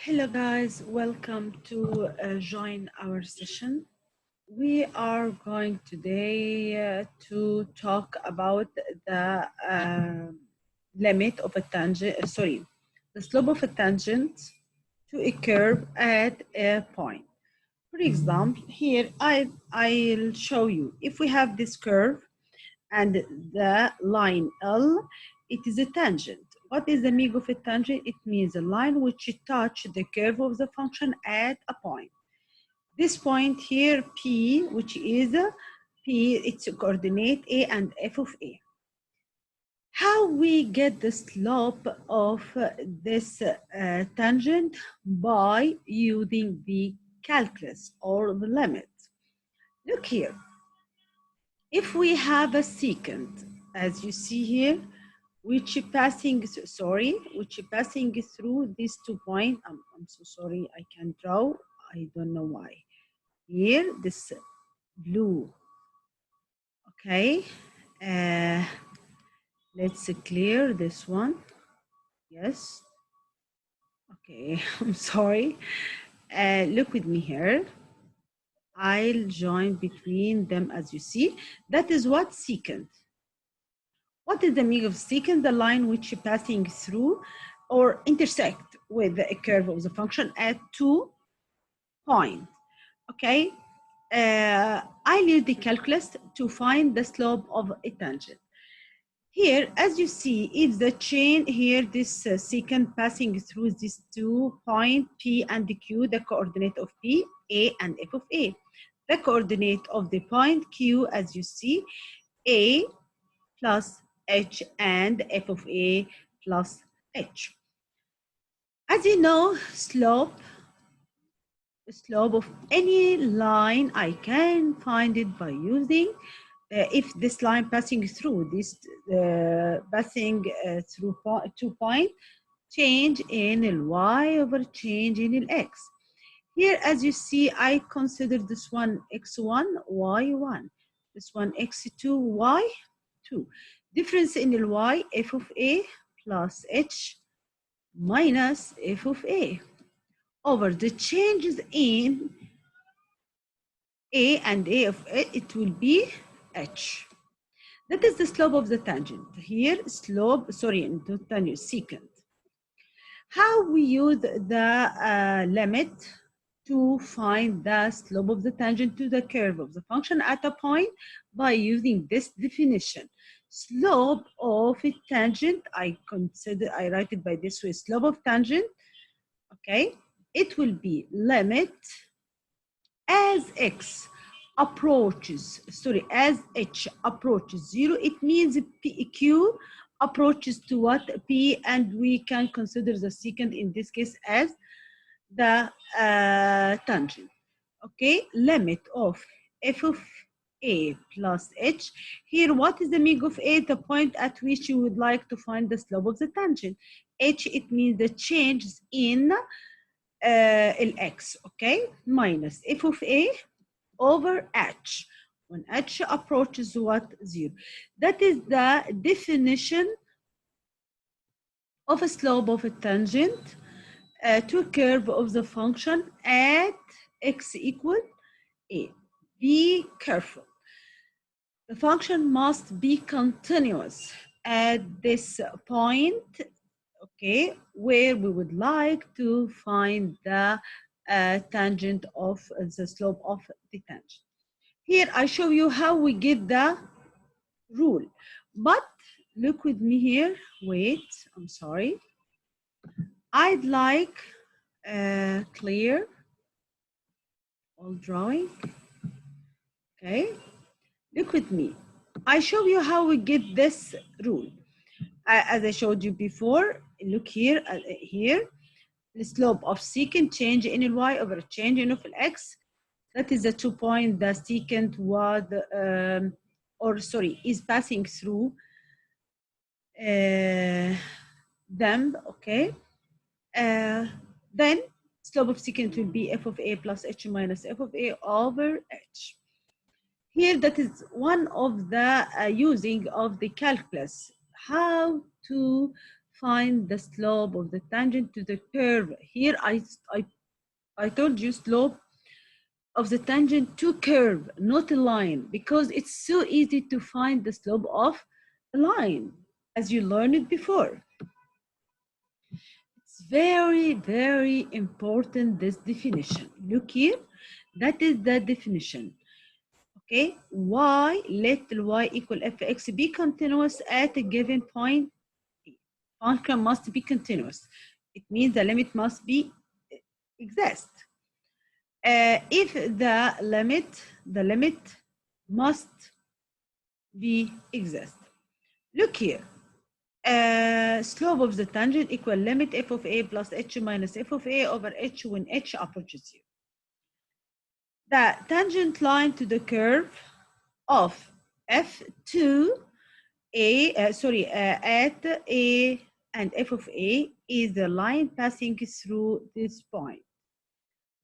Hello guys, welcome to join our session. We are going today to talk about the limit of a tangent, the slope of a tangent to a curve at a point. For example, here I'll show you if we have this curve and the line L, it is a tangent. What is the meaning of a tangent? It means a line which touch the curve of the function at a point. This point here, P, which is P, its coordinate A and F of A. How we get the slope of this tangent? By using the calculus or the limit. Look here. If we have a secant, as you see here, which passing through these 2 points. I'm so sorry, I can't draw. I don't know why. Here, this blue. Okay. Let's clear this one. Yes. Okay, I'm sorry. Look with me here. I'll join between them as you see. That is what secant. What is the meaning of secant? The line which passing through or intersect with the curve of the function at 2 points. Okay, I use the calculus to find the slope of a tangent. Here, as you see, if the chain here, this secant passing through these 2 points, P and Q, the coordinate of P, A and F of A. The coordinate of the point Q, as you see, A plus H and F of A plus H. As you know, slope of any line, I can find it by using if this line passing through this through 2 points, change in y over change in x. Here, as you see, I consider this one x1, y1, this one x2, y2. Difference in y, f of a plus h minus f of a over the changes in a and a of a, it will be h. That is the slope of the tangent. Here, secant. How we use the limit to find the slope of the tangent to the curve of the function at a point? By using this definition. Slope of a tangent, I write it by this way, slope of tangent, okay? It will be limit as h approaches 0, it means Q approaches to what? P, and we can consider the secant in this case as the tangent. Okay, limit of f of a plus h. Here, what is the meaning of a? The point at which you would like to find the slope of the tangent. H, it means the changes in x, okay, minus f of a over h, when h approaches what? 0. That is the definition of a slope of a tangent to a curve of the function at x equal a. Be careful. The function must be continuous at this point, okay, where we would like to find the tangent of the slope of the tangent. Here I show you how we get the rule, but look with me here. Wait, I'm sorry. I'd like clear all drawing. Okay, look with me. I show you how we get this rule. As I showed you before, look here, the slope of secant change in y over change in of x. That is the 2 point the secant was, is passing through them, okay? Then slope of secant will be f of a plus h minus f of a over h. Here, that is one of the using of the calculus, how to find the slope of the tangent to the curve. Here I told you slope of the tangent to curve, not a line, because it's so easy to find the slope of a line, as you learned it before. It's very, very important, this definition. Look here, that is the definition. Okay, y, let y equal fx be continuous at a given point. Function must be continuous. It means the limit must be exist. If the limit must be exist. Look here. Slope of the tangent equal limit f of a plus h minus f of a over h when h approaches you. The tangent line to the curve of f2 at a and f of a is the line passing through this point.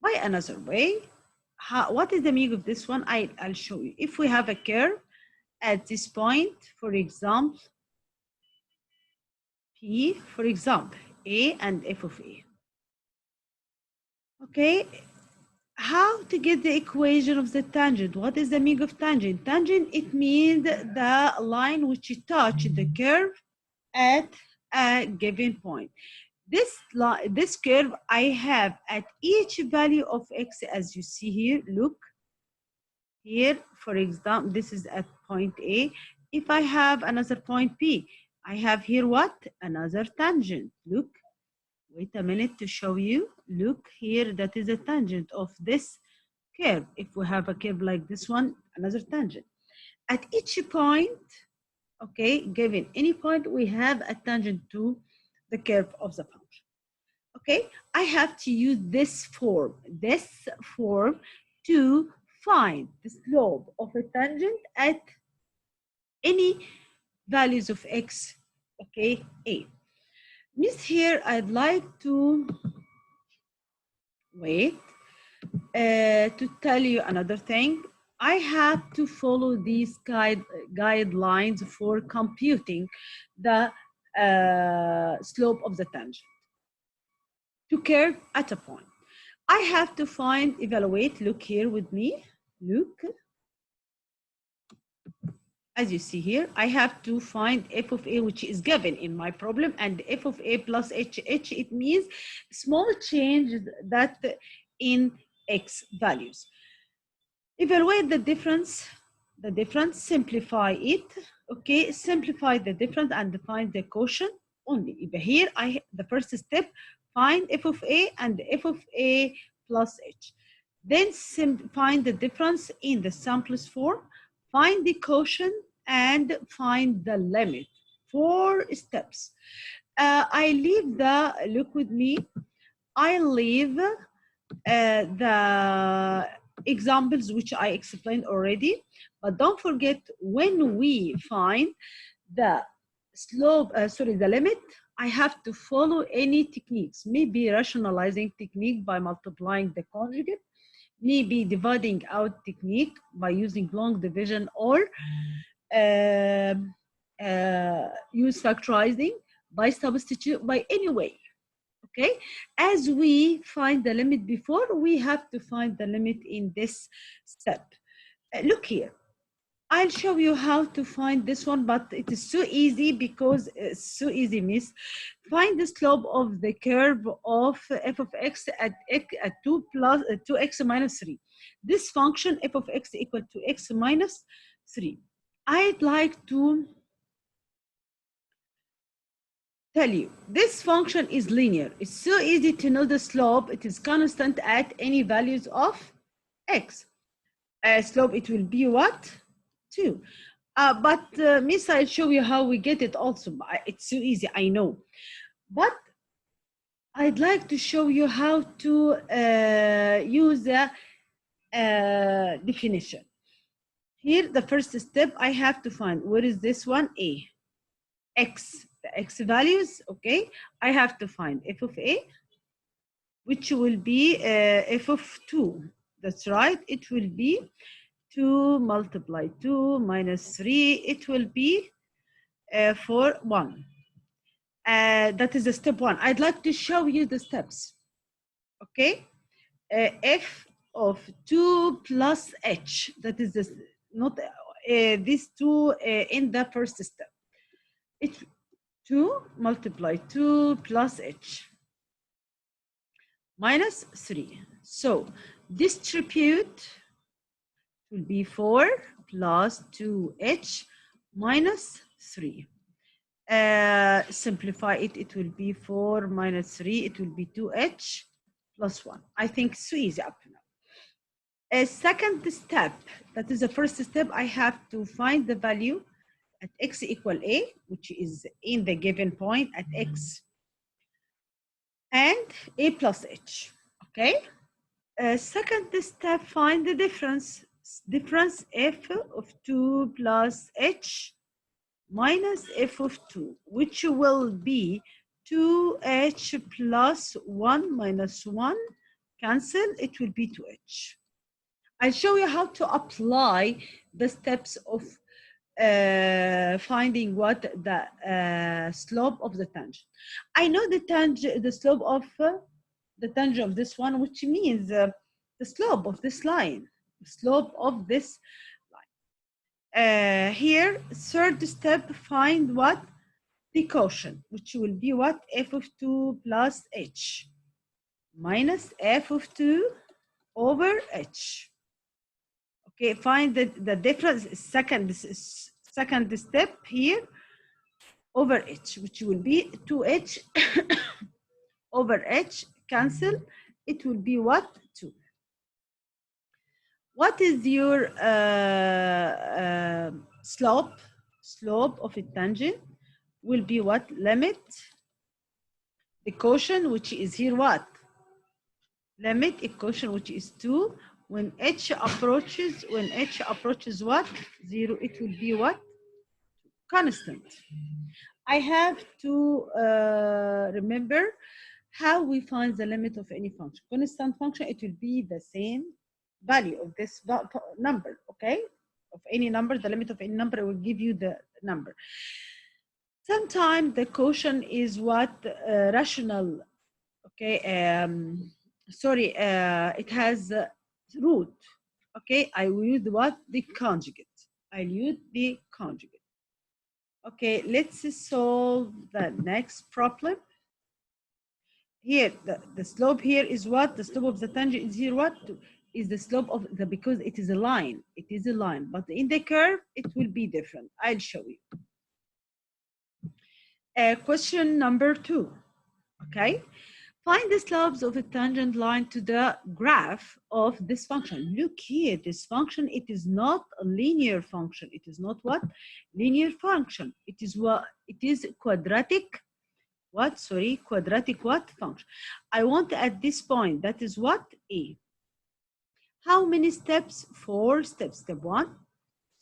By another way, what is the meaning of this one? I'll show you. If we have a curve at this point, for example, P, for example, A and f of A. Okay, how to get the equation of the tangent? What is the meaning of tangent? Tangent, it means the line which touch the curve at a given point. This curve I have at each value of x, as you see here. Look here, for example, this is at point A. If I have another point P, I have here what? Another tangent. Look, wait a minute to show you. Look here, that is a tangent of this curve. If we have a curve like this one, another tangent. At each point, okay, given any point, we have a tangent to the curve of the function. Okay, I have to use this form to find the slope of a tangent at any values of x, okay, A. Miss, here I'd like to wait to tell you another thing. I have to follow these guidelines for computing the slope of the tangent to curve at a point. I have to evaluate, look here with me, look. As you see here, I have to find f of a, which is given in my problem, and f of a plus h. It means small change that in x values. Evaluate the difference, simplify it, okay? Simplify the difference and find the quotient only. Here, the first step, find f of a and f of a plus h. Then find the difference in the simplest form, find the quotient, and find the limit. 4 steps. I leave the, look with me, I leave the examples which I explained already, but don't forget, when we find the slope, the limit, I have to follow any techniques, maybe rationalizing technique by multiplying the conjugate, maybe dividing out technique by using long division, or use factorizing by substitute, by any way. Okay, as we find the limit before, we have to find the limit in this step. Look here, I'll show you how to find this one, but it is so easy because it's so easy, miss. Find the slope of the curve of f of x at 2x minus 3. This function f of x equal to x minus 3. I'd like to tell you, this function is linear. It's so easy to know the slope. It is constant at any values of x. Slope, it will be what? 2. Miss, I'll show you how we get it also. It's so easy, I know. But I'd like to show you how to use the definition. Here, the first step, I have to find, where is this one? A. X, the x values, okay? I have to find f of a, which will be f of 2. That's right, it will be 2 multiply 2 minus 3, it will be 4, 1. That is the step one. I'd like to show you the steps. Okay, f of 2 plus h. That is this, not these two in the first step. It's 2 multiply 2 plus h minus 3. So distribute will be 4 plus 2h minus 3. Simplify it, it will be 4 minus 3, it will be 2h plus 1. I think it's so easy up to now. A second step, that is the first step, I have to find the value at x equal a, which is in the given point at x, and a plus h, okay? Second step, find the difference f of 2 plus h minus f of 2, which will be 2h plus 1 minus 1, cancel, it will be 2h. I'll show you how to apply the steps of finding what the slope of the tangent. I know the slope of the tangent of this one, which means the slope of this line, the slope of this line. Here, third step, find what? The quotient, which will be what? F of 2 plus h minus f of 2 over h. Okay, find the difference, second step here, over h, which will be 2h over h, cancel, it will be what? 2. What is your slope? Slope of a tangent will be what? Limit the quotient, which is here what? Limit a quotient, which is 2. When h approaches what? 0, it will be what? Constant. I have to remember how we find the limit of any function. Constant function, it will be the same value of this number, okay? Of any number, the limit of any number will give you the number. Sometimes the quotient is what? Rational, okay? It has root, okay? I will use what? The conjugate. I'll use the conjugate. Okay, let's solve the next problem. Here, the slope here is what? The slope of the tangent is here what? Is the slope of the, because it is a line. It is a line, but in the curve, it will be different. I'll show you. Question number 2, okay? Find the slopes of a tangent line to the graph of this function. Look here, this function, it is not a linear function. It is not what? Linear function. It is what? It is quadratic, what? Sorry, quadratic what? Function. I want at this point, that is what? A. How many steps? 4 steps. Step 1,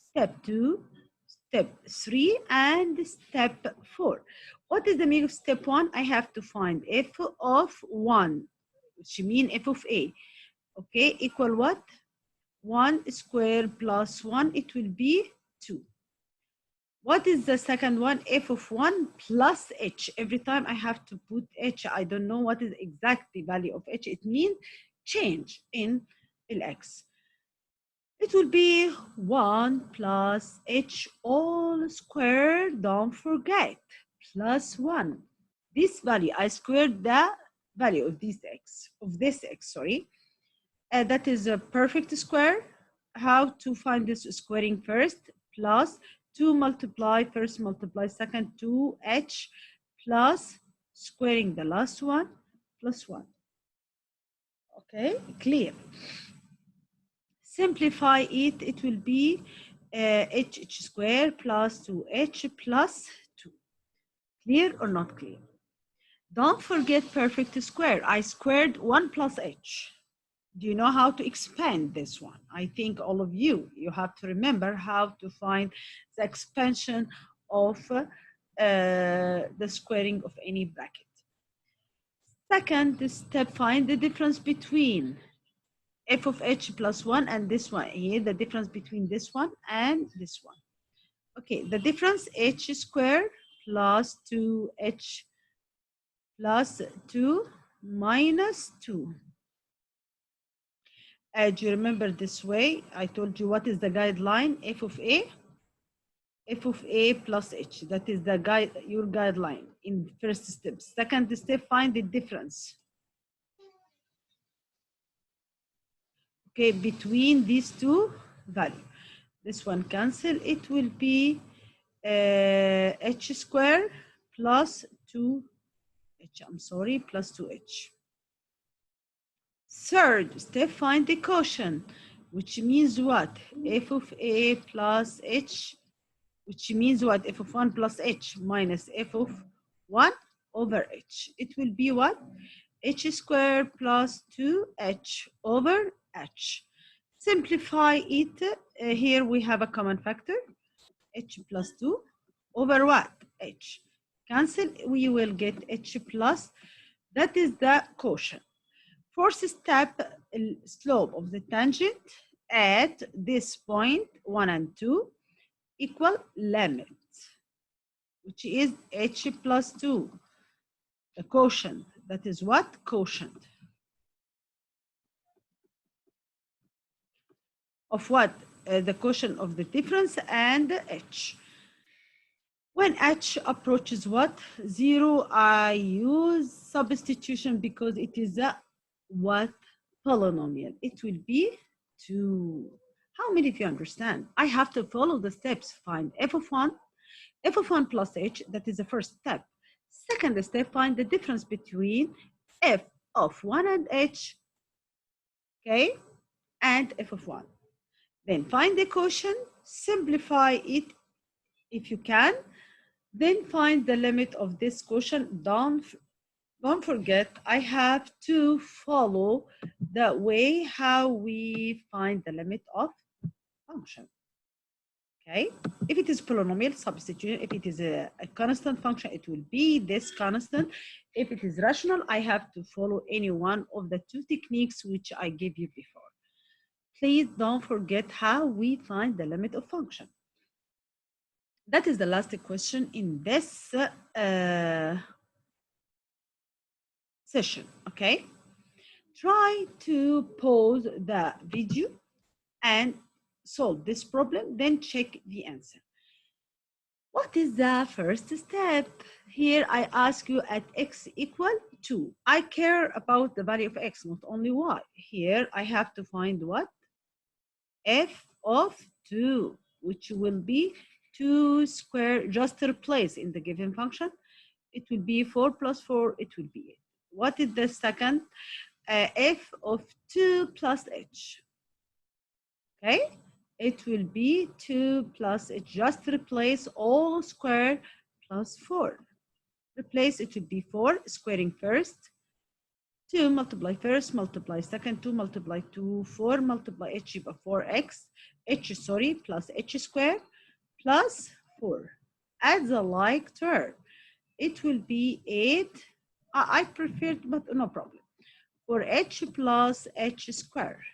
step 2, step 3, and step 4. What is the meaning of step 1? I have to find f of 1, which means f of a. Okay, equal what? 1 squared plus 1, it will be 2. What is the second one? F of 1 plus h. Every time I have to put h, I don't know what is exactly value of h. It means change in Lx. It will be 1 plus h all squared, don't forget, plus 1. This value, I squared the value of this x, sorry. That is a perfect square. How to find this squaring first? Plus 2 multiply, first multiply, second 2h, plus squaring the last one, plus 1. Okay, clear. Simplify it, it will be h squared plus 2h plus 2. Clear or not clear? Don't forget perfect square. I squared 1 plus h. Do you know how to expand this one? I think all of you have to remember how to find the expansion of the squaring of any bracket. Second step, find the difference between f of h plus 1 and this one here, the difference between this one and this one. Okay, the difference h squared plus 2h plus 2 minus 2. Do you remember this way? I told you what is the guideline, f of a plus h. That is the your guideline in first step. Second step, find the difference. Okay, between these two values. This one cancel. It will be h square plus 2h. I'm sorry, plus 2h. Third step, find the quotient, which means what? F of a plus h, which means what? F of 1 plus h minus f of 1 over h. It will be what? H squared plus 2h over h. Simplify it. Here we have a common factor, h plus 2 over what? H. Cancel, we will get h plus, that is the quotient. Fourth step, slope of the tangent at this point, 1 and 2, equal limit, which is h plus 2. The quotient, that is what? Quotient. Of what? The quotient of the difference and h. When h approaches what? 0, I use substitution because it is a what? Polynomial. It will be 2. How many of you understand? I have to follow the steps. Find f of 1 plus h, that is the first step. Second step, find the difference between f of 1 and h, okay, and f of 1. Then find the quotient, simplify it if you can, then find the limit of this quotient. Don't forget, I have to follow the way how we find the limit of function. Okay, if it is polynomial, substitution. If it is a constant function, it will be this constant. If it is rational, I have to follow any one of the two techniques which I gave you before. Please don't forget how we find the limit of function. That is the last question in this session, okay? Try to pause the video and solve this problem, then check the answer. What is the first step? Here I ask you at x equal 2. I care about the value of x, not only y. Here I have to find what? F of 2, which will be 2 squared, just replace in the given function. It will be 4 plus 4, it will be 8. What is the second? F of 2 plus h. Okay, it will be 2 plus h. Just replace all square plus 4. Replace, it will be 4, squaring first. 2 multiply first, multiply second, 2 multiply 2, 4 multiply h, 4x, plus h squared plus 4. Add the like term. It will be 8. I prefer, but no problem. For h plus h squared.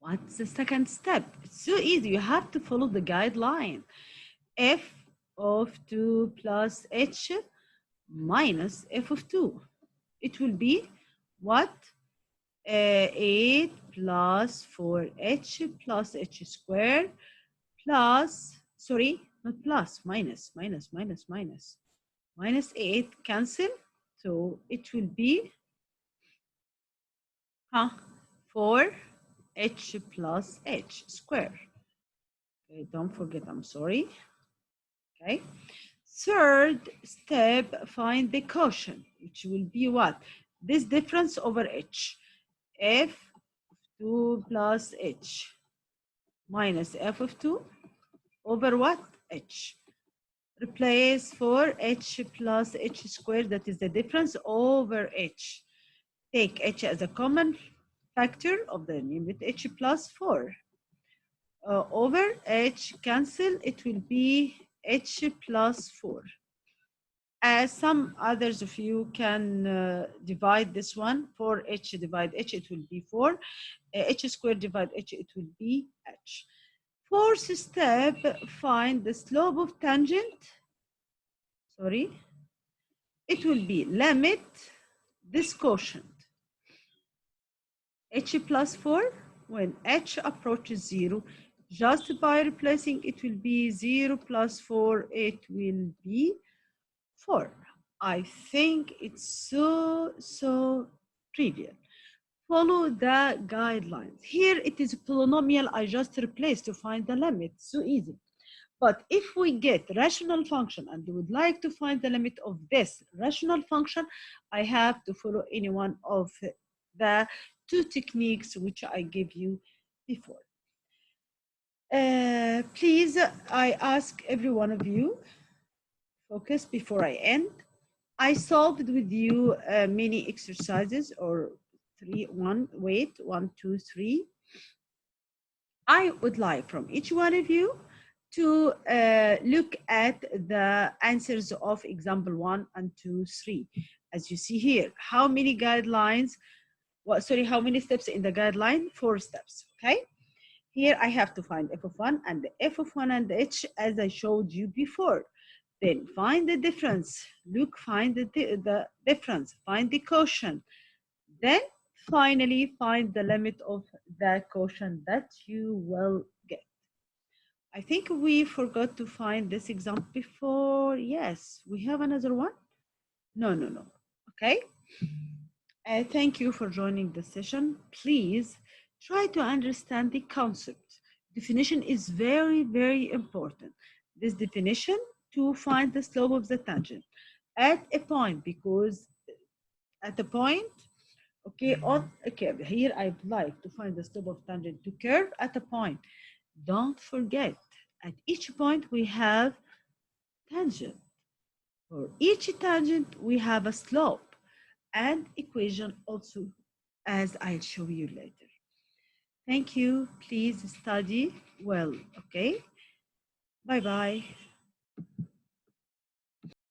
What's the second step? It's so easy. You have to follow the guideline. F of 2 plus h minus f of 2. It will be what? 8 plus 4h plus h squared plus, sorry, not plus, minus 8, cancel. So it will be 4h plus h squared. Okay, don't forget, I'm sorry. Okay. Third step, find the quotient, which will be what? This difference over h. F of 2 plus h minus f of 2 over what? H. Replace for h plus h squared, that is the difference over h. Take h as a common factor of the numerator, h plus 4. Over h, cancel, it will be h plus 4. As some others of you can divide this one, 4h divide h, it will be 4. H squared divide h, it will be h. Fourth step, find the slope of tangent. Sorry. it will be limit this quotient h plus 4 when h approaches 0. Just by replacing, it will be 0 plus 4, it will be 4. I think it's so trivial. Follow the guidelines. Here it is a polynomial I just replaced to find the limit. So easy. But if we get rational function and we would like to find the limit of this rational function, I have to follow any one of the two techniques which I gave you before. Please, I ask every one of you, focus before I end. I solved with you many exercises or one, 2, 3. I would like from each one of you to look at the answers of example 1 and 2, 3. As you see here, how many guidelines, how many steps in the guideline? 4 steps, okay? Here I have to find f of 1 and the f of 1 and h as I showed you before. Then find the difference. Look, find the difference. Find the quotient. Then finally find the limit of the quotient that you will get. I think we forgot to find this example before. Yes, we have another one. No. Okay. Thank you for joining the session. Please try to understand the concept. Definition is very important. This definition to find the slope of the tangent at a point, because at a point, okay, on a curve. Here I would like to find the slope of tangent to curve at a point. Don't forget, at each point we have tangent. For each tangent we have a slope and equation also, as I'll show you later. Thank you. Please study well, okay? Bye-bye.